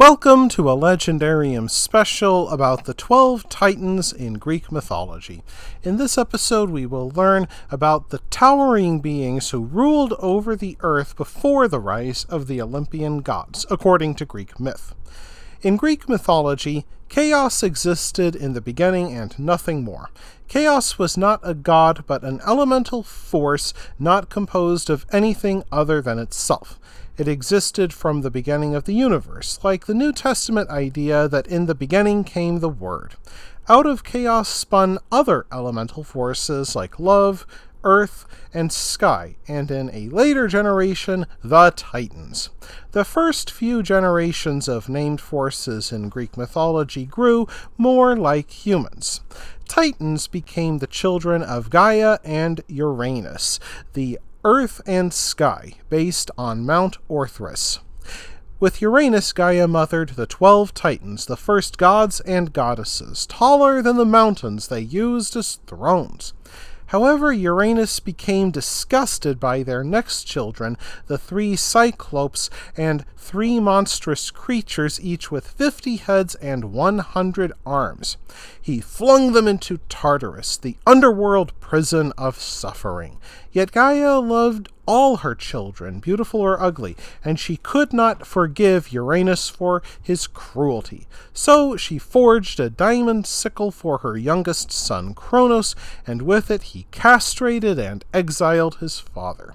Welcome to a Legendarium special about the 12 Titans in Greek mythology. In this episode, we will learn about the towering beings who ruled over the earth before the rise of the Olympian gods, according to Greek myth. In Greek mythology, chaos existed in the beginning and nothing more. Chaos was not a god, but an elemental force not composed of anything other than itself. It existed from the beginning of the universe, like the New Testament idea that in the beginning came the Word. Out of chaos spun other elemental forces like love, earth, and sky, and in a later generation, the Titans. The first few generations of named forces in Greek mythology grew more like humans. Titans became the children of Gaia and Uranus, the earth and sky, based on Mount Orthrus. With Uranus, Gaia mothered the 12 Titans, the first gods and goddesses, taller than the mountains they used as thrones. However, Uranus became disgusted by their next children, the 3 Cyclopes, and 3 monstrous creatures, each with 50 heads and 100 arms. He flung them into Tartarus, the underworld prison of suffering. Yet Gaia loved all her children, beautiful or ugly, and she could not forgive Uranus for his cruelty. So she forged a diamond sickle for her youngest son, Cronus, and with it he castrated and exiled his father.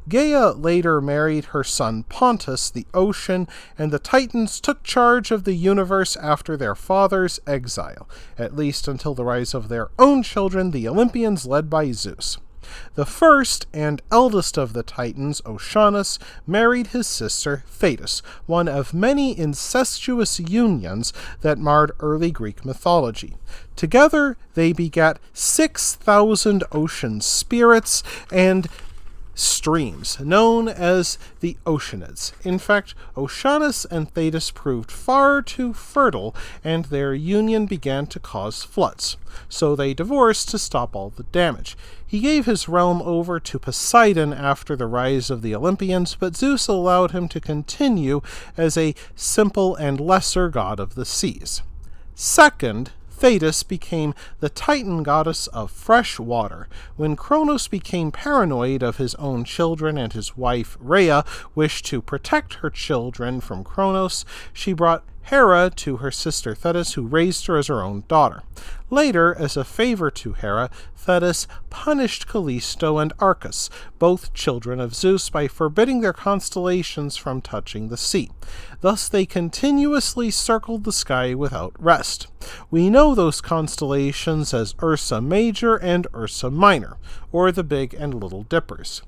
Gaia later married her son Pontus, the ocean, and the Titans took charge of the universe after their father's exile, at least until the rise of their own children, the Olympians led by Zeus. The first and eldest of the Titans, Oceanus, married his sister Thetis, one of many incestuous unions that marred early Greek mythology. Together they begat 6,000 ocean spirits and streams, known as the Oceanids. In fact, Oceanus and Thetis proved far too fertile, and their union began to cause floods. So they divorced to stop all the damage. He gave his realm over to Poseidon after the rise of the Olympians, but Zeus allowed him to continue as a simple and lesser god of the seas. Second, Thetis became the Titan goddess of fresh water. When Cronus became paranoid of his own children and his wife Rhea wished to protect her children from Cronus, she brought Hera to her sister Thetis, who raised her as her own daughter. Later, as a favor to Hera, Thetis punished Callisto and Arcus, both children of Zeus, by forbidding their constellations from touching the sea. Thus they continuously circled the sky without rest. We know those constellations as Ursa Major and Ursa Minor, or the Big and Little Dippers.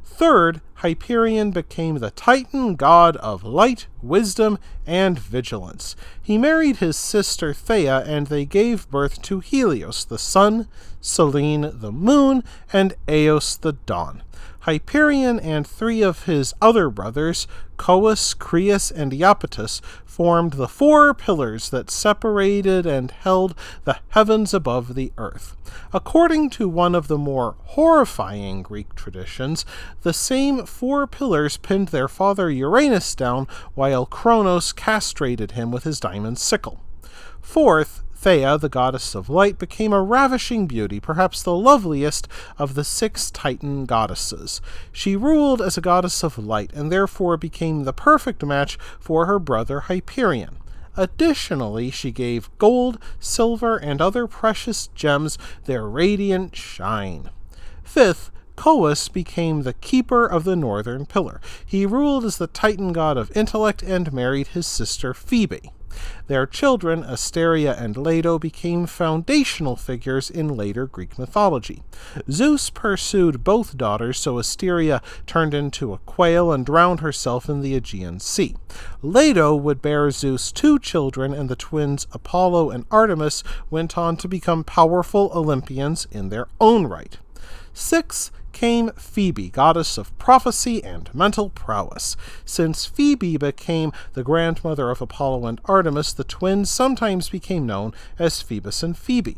Third, Hyperion became the Titan god of light, wisdom, and vigilance. He married his sister Thea, and they gave birth to Helios, the sun, Selene, the moon, and Eos, the dawn. Hyperion and 3 of his other brothers, Coeus, Crius, and Iapetus, formed the 4 pillars that separated and held the heavens above the earth. According to one of the more horrifying Greek traditions, the same 4 pillars pinned their father Uranus down while Cronus castrated him with his diamond sickle. Fourth, Thea, the goddess of light, became a ravishing beauty, perhaps the loveliest of the 6 Titan goddesses. She ruled as a goddess of light, and therefore became the perfect match for her brother Hyperion. Additionally, she gave gold, silver, and other precious gems their radiant shine. Fifth, Coeus became the keeper of the northern pillar. He ruled as the Titan god of intellect and married his sister Phoebe. Their children, Asteria and Leto, became foundational figures in later Greek mythology. Zeus pursued both daughters, so Asteria turned into a quail and drowned herself in the Aegean Sea. Leto would bear Zeus 2 children, and the twins Apollo and Artemis went on to become powerful Olympians in their own right. 6 came Phoebe, goddess of prophecy and mental prowess. Since Phoebe became the grandmother of Apollo and Artemis, the twins sometimes became known as Phoebus and Phoebe.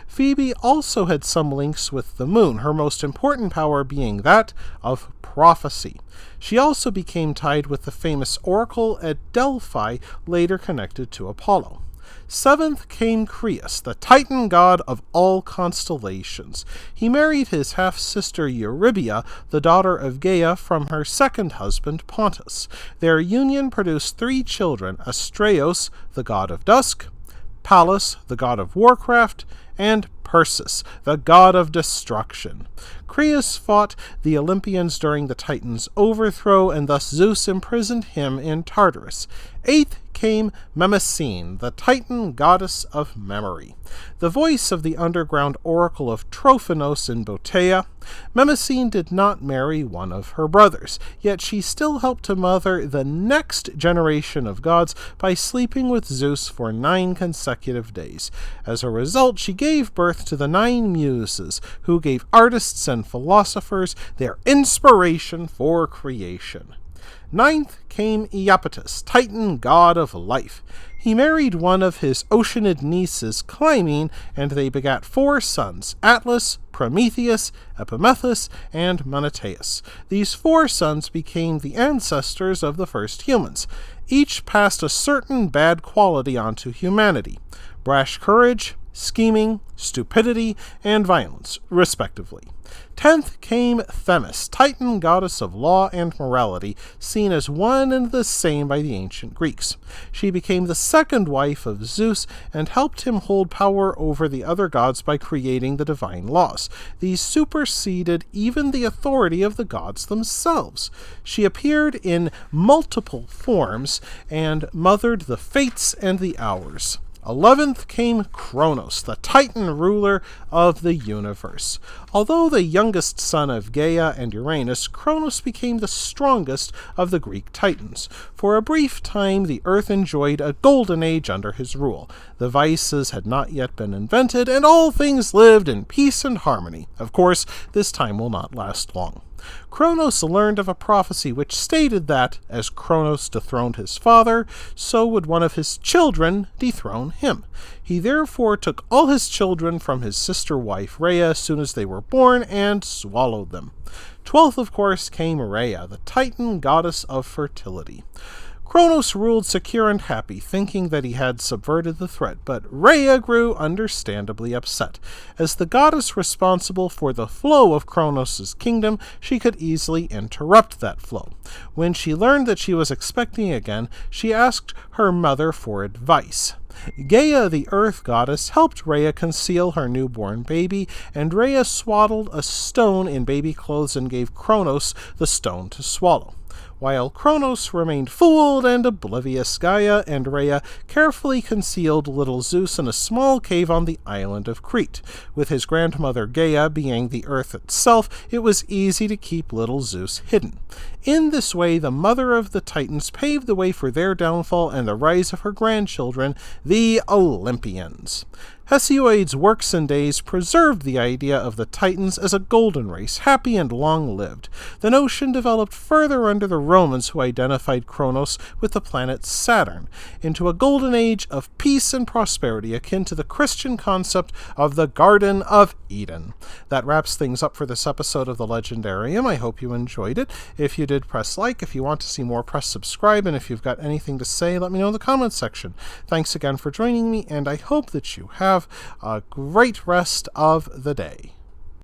Phoebe also had some links with the moon, her most important power being that of prophecy. She also became tied with the famous oracle at Delphi, later connected to Apollo. 7th came Crius, the Titan god of all constellations. He married his half-sister Eurybia, the daughter of Gaia, from her second husband Pontus. Their union produced 3 children, Astraeus, the god of dusk, Pallas, the god of warcraft, and Persis, the god of destruction. Crius fought the Olympians during the Titans' overthrow, and thus Zeus imprisoned him in Tartarus. 8th came Mnemosyne, the Titan goddess of memory. The voice of the underground oracle of Trophinos in Botea, Mnemosyne did not marry one of her brothers, yet she still helped to mother the next generation of gods by sleeping with Zeus for 9 consecutive days. As a result, she gave birth to the 9 Muses, who gave artists and philosophers their inspiration for creation. 9th came Iapetus, Titan god of life. He married one of his Oceanid nieces, Clymene, and they begat 4 sons, Atlas, Prometheus, Epimetheus, and Meneteus. These 4 sons became the ancestors of the first humans. Each passed a certain bad quality onto humanity: brash courage, scheming, stupidity, and violence, respectively. 10th came Themis, Titan goddess of law and morality, seen as one and the same by the ancient Greeks. She became the second wife of Zeus and helped him hold power over the other gods by creating the divine laws. These superseded even the authority of the gods themselves. She appeared in multiple forms and mothered the fates and the hours. 11th came Cronus, the Titan ruler of the universe. Although the youngest son of Gaia and Uranus, Cronus became the strongest of the Greek Titans. For a brief time, the earth enjoyed a golden age under his rule. The vices had not yet been invented, and all things lived in peace and harmony. Of course, this time will not last long. Cronus learned of a prophecy which stated that, as Cronus dethroned his father, so would one of his children dethrone him. He therefore took all his children from his sister wife Rhea as soon as they were born and swallowed them. 12th, of course, came Rhea, the Titan goddess of fertility. Cronus ruled secure and happy, thinking that he had subverted the threat, but Rhea grew understandably upset. As the goddess responsible for the flow of Cronus' kingdom, she could easily interrupt that flow. When she learned that she was expecting again, she asked her mother for advice. Gaia, the earth goddess, helped Rhea conceal her newborn baby, and Rhea swaddled a stone in baby clothes and gave Cronus the stone to swallow. While Cronus remained fooled and oblivious, Gaia and Rhea carefully concealed little Zeus in a small cave on the island of Crete. With his grandmother Gaia being the earth itself, it was easy to keep little Zeus hidden. In this way, the mother of the Titans paved the way for their downfall and the rise of her grandchildren, the Olympians. Hesiod's works and days preserved the idea of the Titans as a golden race, happy and long-lived. The notion developed further under the Romans, who identified Cronus with the planet Saturn, into a golden age of peace and prosperity akin to the Christian concept of the Garden of Eden. That wraps things up for this episode of the Legendarium. I hope you enjoyed it. If you did, press like. If you want to see more, press subscribe. And if you've got anything to say, let me know in the comments section. Thanks again for joining me, and I hope that you have a great rest of the day.